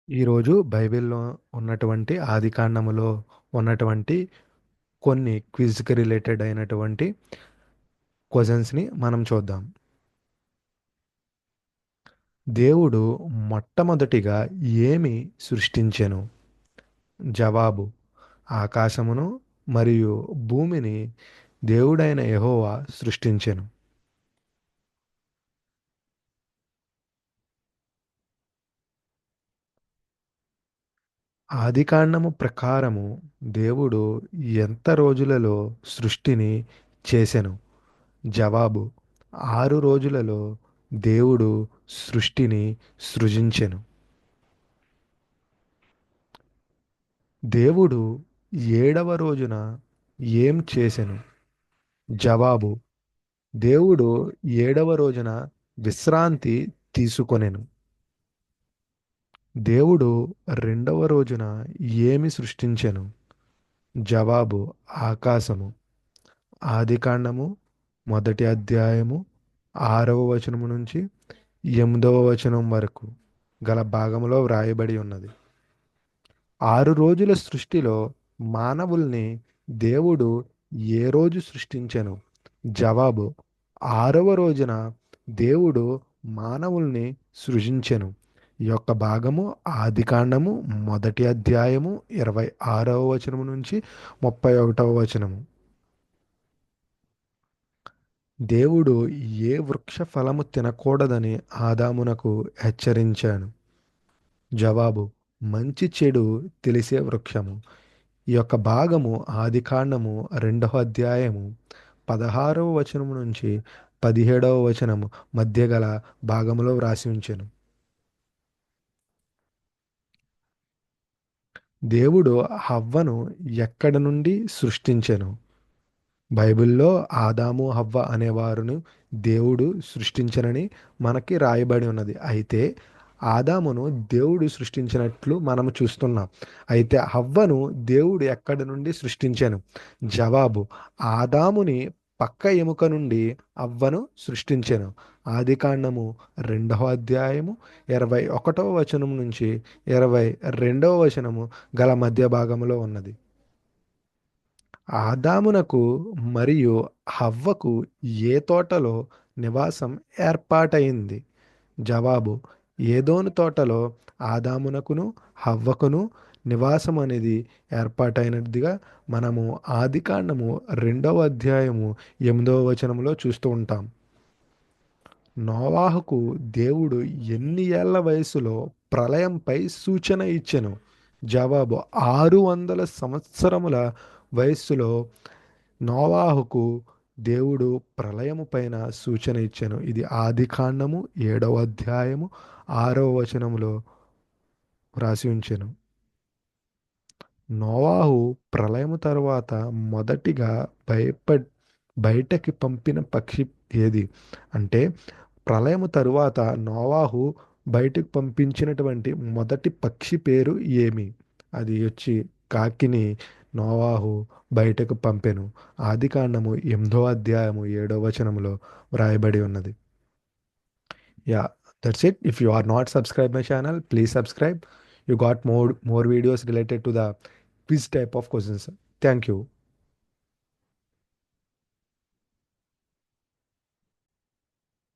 ఈరోజు బైబిల్‌లో ఉన్నటువంటి ఆదికాండములో ఉన్నటువంటి కొన్ని క్విజ్‌కి రిలేటెడ్ అయినటువంటి క్వెషన్స్‌ని మనం చూద్దాం. దేవుడు మొట్టమొదటిగా ఏమి సృష్టించెను? జవాబు: ఆకాశమును మరియు భూమిని దేవుడైన యెహోవా సృష్టించెను. ఆదికాండము ప్రకారము దేవుడు ఎంత రోజులలో సృష్టిని చేసెను? జవాబు: 6 రోజులలో దేవుడు సృష్టిని సృజించెను. దేవుడు ఏడవ రోజున ఏం చేసెను? జవాబు: దేవుడు ఏడవ రోజున విశ్రాంతి తీసుకొనెను. దేవుడు రెండవ రోజున ఏమి సృష్టించెను? జవాబు: ఆకాశము. ఆదికాండము మొదటి అధ్యాయము 6వ వచనము నుంచి 8వ వచనం వరకు గల భాగములో వ్రాయబడి ఉన్నది. 6 రోజుల సృష్టిలో మానవుల్ని దేవుడు ఏ రోజు సృష్టించెను? జవాబు: 6వ రోజున దేవుడు మానవుల్ని సృజించెను. ఈ యొక్క భాగము ఆదికాండము మొదటి అధ్యాయము 26వ వచనము నుంచి 31వ వచనము. దేవుడు ఏ వృక్ష ఫలము తినకూడదని ఆదామునకు హెచ్చరించాను? జవాబు: మంచి చెడు తెలిసే వృక్షము. ఈ యొక్క భాగము ఆదికాండము 2వ అధ్యాయము 16వ వచనము నుంచి 17వ వచనము మధ్య గల భాగములో వ్రాసి ఉంచెను. దేవుడు హవ్వను ఎక్కడ నుండి సృష్టించెను? బైబిల్లో ఆదాము హవ్వ అనేవారును దేవుడు సృష్టించనని మనకి రాయబడి ఉన్నది. అయితే ఆదామును దేవుడు సృష్టించినట్లు మనము చూస్తున్నాం. అయితే హవ్వను దేవుడు ఎక్కడి నుండి సృష్టించాను? జవాబు: ఆదాముని పక్క ఎముక నుండి హవ్వను సృష్టించాను. ఆదికాండము 2వ అధ్యాయము 21వ వచనం నుంచి 22వ వచనము గల మధ్య భాగములో ఉన్నది. ఆదామునకు మరియు హవ్వకు ఏ తోటలో నివాసం ఏర్పాటయింది? జవాబు: ఏదోను తోటలో ఆదామునకును హవ్వకును నివాసం అనేది ఏర్పాటైనదిగా మనము ఆదికాండము 2వ అధ్యాయము 8వ వచనంలో చూస్తూ ఉంటాం. నోవాహుకు దేవుడు ఎన్ని ఏళ్ల వయసులో ప్రళయంపై సూచన ఇచ్చెను? జవాబు: 600 సంవత్సరముల వయస్సులో నోవాహుకు దేవుడు ప్రళయము పైన సూచన ఇచ్చెను. ఇది ఆదికాండము 7వ అధ్యాయము 6వ వచనములో వ్రాసి ఉంచెను. నోవాహు ప్రళయము తరువాత మొదటిగా భయప బయటకి పంపిన పక్షి ఏది? అంటే ప్రళయము తరువాత నోవాహు బయటకు పంపించినటువంటి మొదటి పక్షి పేరు ఏమి? అది వచ్చి కాకిని నోవాహు బయటకు పంపెను. ఆదికాండము 8వ అధ్యాయము 7వ వచనములో వ్రాయబడి ఉన్నది. Yeah, that's it. If you are not subscribed my channel, please subscribe. You got more videos related to the quiz type of questions. Thank you.